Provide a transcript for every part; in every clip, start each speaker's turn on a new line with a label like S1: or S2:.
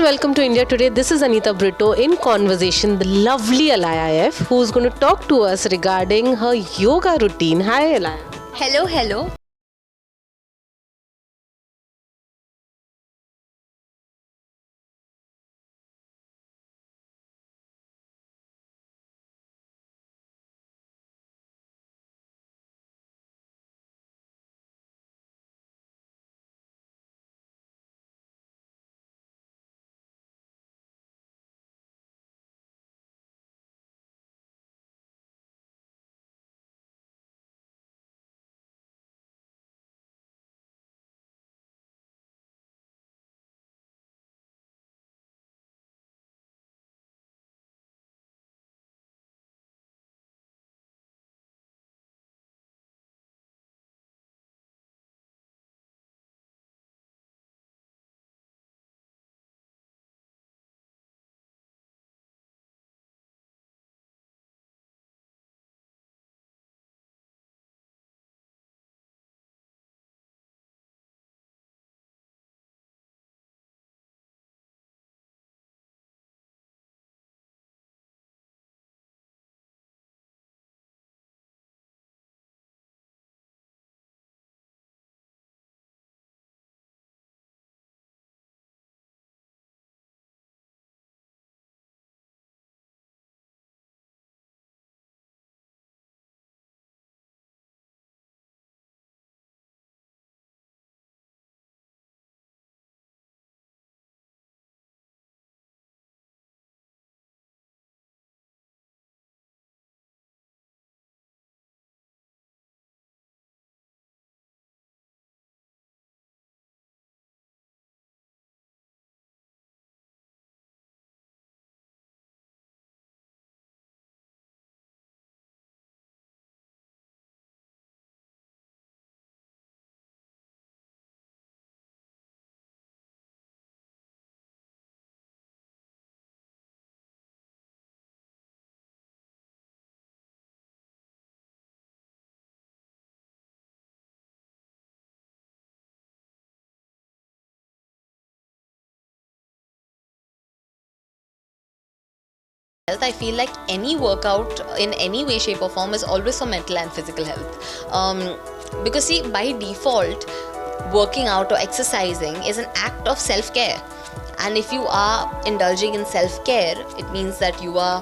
S1: welcome to India Today. This is Anita Brito in conversation, the lovely Alaya F, who's going to talk to us regarding her yoga routine. Hi, Alaya.
S2: Hello, hello. I feel like any workout in any way, shape, or form is always for mental and physical health. Because, see, by default, working out or exercising is an act of self care. And if you are indulging in self care, it means that you are,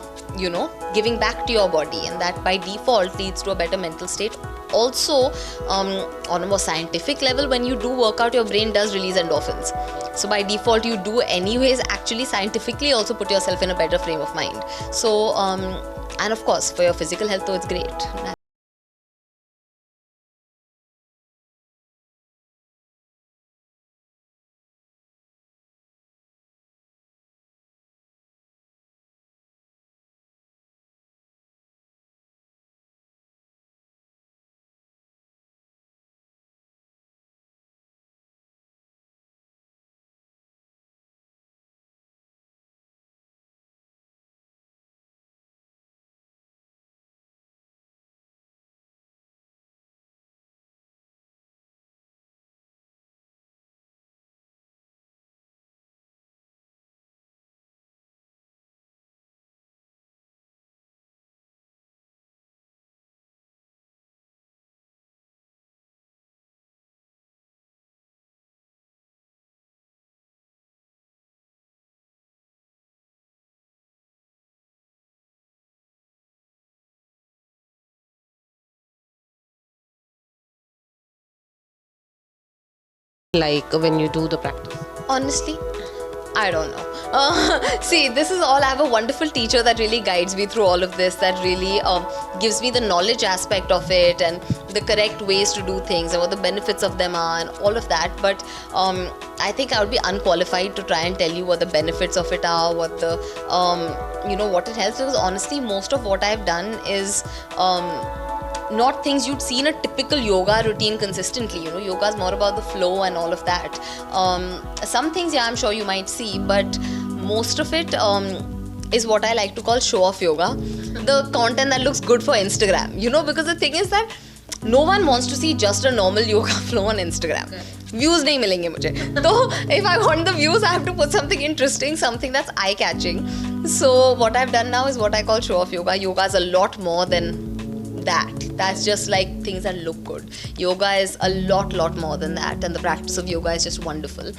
S2: giving back to your body, and that by default leads to a better mental state. Also, on a more scientific level, when you do workout, your brain does release endorphins. So by default, you do anyways actually scientifically also put yourself in a better frame of mind. So, and of course, for your physical health, though, it's great.
S1: Like when you do the practice.
S2: Honestly, I don't know. See, this is all. I have a wonderful teacher that really guides me through all of this, that really gives me the knowledge aspect of it and the correct ways to do things and what the benefits of them are and all of that. But I think I would be unqualified to try and tell you what the benefits of it are, what the, what it helps. Because honestly, most of what I've done is not things you'd see in a typical yoga routine consistently. Yoga is more about the flow and all of that. Some things, yeah, I'm sure you might see, but most of it is what I like to call show off yoga. The content that looks good for Instagram, because the thing is that no one wants to see just a normal yoga flow on Instagram. Views नहीं मिलेंगे मुझे. तो if I want the views, I have to put something interesting, something that's eye-catching. So what I've done now is what I call show-off yoga. Yoga is a lot more than that. That's just like things that look good. Yoga is a lot more than that, and the practice of yoga is just wonderful.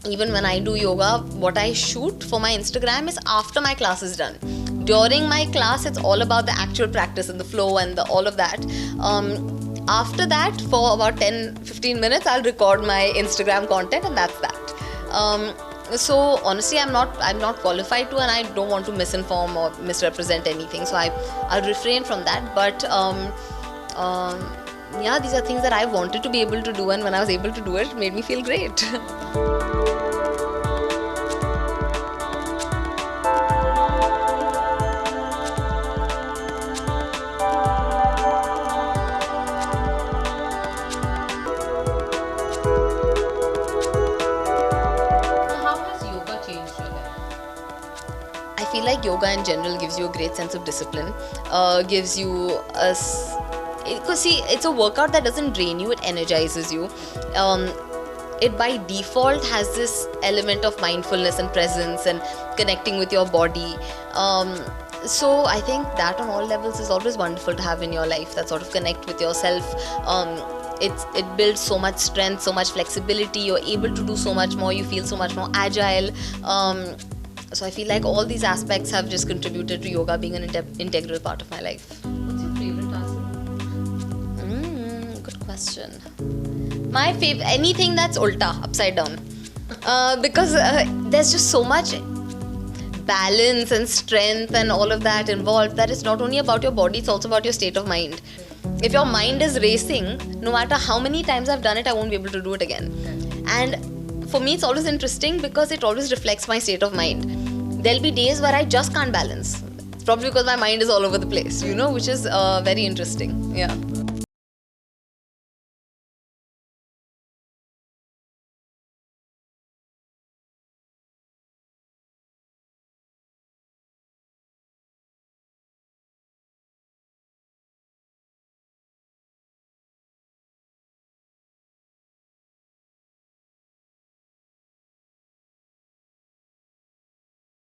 S2: Even when I do yoga, what I shoot for my Instagram is after my class is done. During my class, it's all about the actual practice and the flow and all of that. After that, for about 10-15 minutes, I'll record my Instagram content, and that's that. So honestly, I'm not qualified to, and I don't want to misinform or misrepresent anything. So I'll refrain from that. But yeah, these are things that I wanted to be able to do, and when I was able to do it, it made me feel great. I feel like yoga in general gives you a great sense of discipline, gives you because see, it's a workout that doesn't drain you, it energizes you. It by default has this element of mindfulness and presence and connecting with your body. So I think that on all levels is always wonderful to have in your life, that sort of connect with yourself. It builds so much strength, so much flexibility, you're able to do so much more, you feel so much more agile. So I feel like all these aspects have just contributed to yoga being an integral part of my life.
S1: What's your favorite asana?
S2: Good question. My favorite, anything that's ulta, upside down. Because there's just so much balance and strength and all of that involved that it's not only about your body, it's also about your state of mind. If your mind is racing, no matter how many times I've done it, I won't be able to do it again. And for me, it's always interesting because it always reflects my state of mind. There'll be days where I just can't balance. It's probably because my mind is all over the place, which is very interesting. Yeah.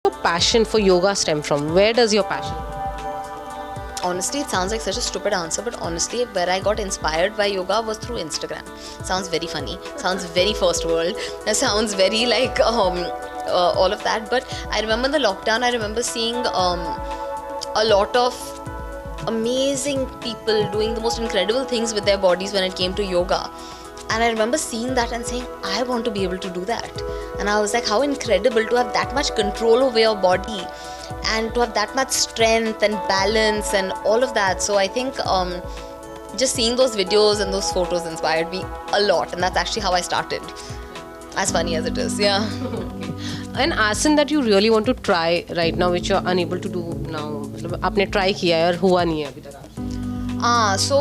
S1: Your passion for yoga stem from? Where does your passion?
S2: Honestly, it sounds like such a stupid answer, but honestly, where I got inspired by yoga was through Instagram. Sounds very funny. Sounds very first world. That sounds very like all of that. But I remember the lockdown. I remember seeing a lot of amazing people doing the most incredible things with their bodies when it came to yoga. And I remember seeing that and saying, I want to be able to do that. And I was like, how incredible to have that much control over your body and to have that much strength and balance and all of that. So I think just seeing those videos and those photos inspired me a lot. And that's actually how I started. As funny as it is, yeah.
S1: An asana that you really want to try right now, which you're unable to do now. आपने try किया है और हुआ नहीं है अभी तक आपसे.
S2: So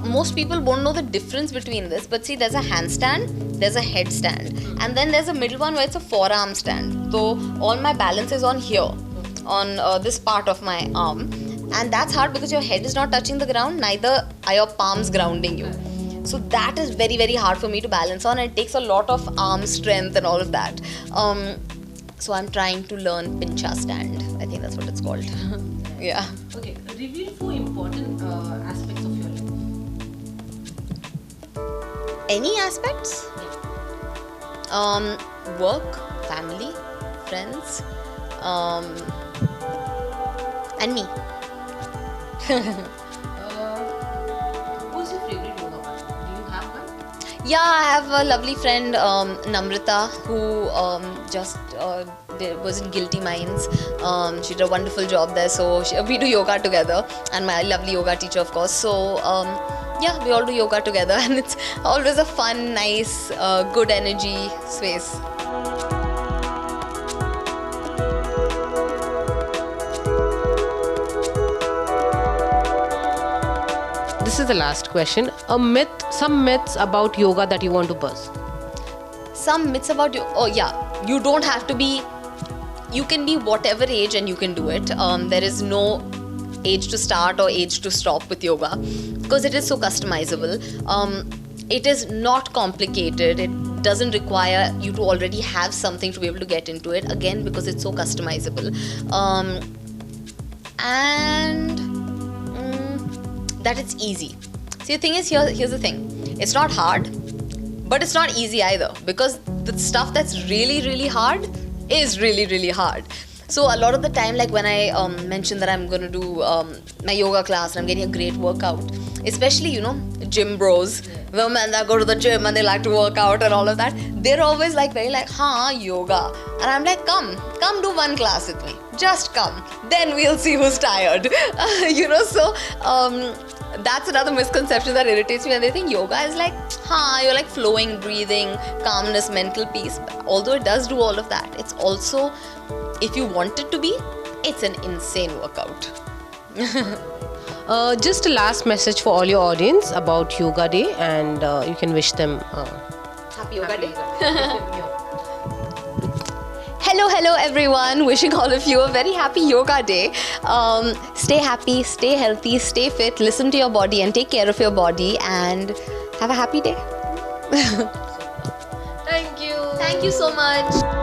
S2: most people won't know the difference between this, but see, there's a handstand, there's a headstand, and then there's a middle one where it's a forearm stand. So all my balance is on here, on this part of my arm, and that's hard because your head is not touching the ground, neither are your palms grounding you. So that is very, very hard for me to balance on, and it takes a lot of arm strength and all of that. So I'm trying to learn pincha stand. I think that's what it's called. Yeah.
S1: Okay, reveal 4 important aspects of your life.
S2: Any aspects?
S1: Yeah.
S2: Work, family, friends, and me.
S1: Who's your favorite yoga partner? Do you have one?
S2: Yeah, I have a lovely friend, Namrata, who just was in Guilty Minds. She did a wonderful job there, so we do yoga together, and my lovely yoga teacher, of course. So yeah, we all do yoga together, and it's always a fun, nice, good energy space.
S1: This is the last question. Some myths about yoga that you want to bust.
S2: Some myths about you. Oh yeah, you don't have to be. You can be whatever age and you can do it. There is no age to start or age to stop with yoga, because it is so customizable. It is not complicated. It doesn't require you to already have something to be able to get into it, again because it's so customizable. And that it's easy. See, the thing is, here's the thing. It's not hard, but it's not easy either, because the stuff that's really, really hard is really, really hard. So a lot of the time, like when I mention that I'm going to do my yoga class and I'm getting a great workout, especially, you know, gym bros, the men that go to the gym and they like to work out and all of that, they're always like very like, yoga. And I'm like, come do one class with me. Just come. Then we'll see who's tired. You know, so that's another misconception that irritates me. And they think yoga is like, you're like flowing, breathing, calmness, mental peace. Although it does do all of that, it's also, if you want it to be, it's an insane workout.
S1: Just a last message for all your audience about Yoga Day, and you can wish them
S2: Happy Yoga Day. Hello everyone, wishing all of you a very happy Yoga Day. Stay happy, stay healthy, stay fit, listen to your body and take care of your body, and have a happy day.
S1: Thank you.
S2: Thank you so much.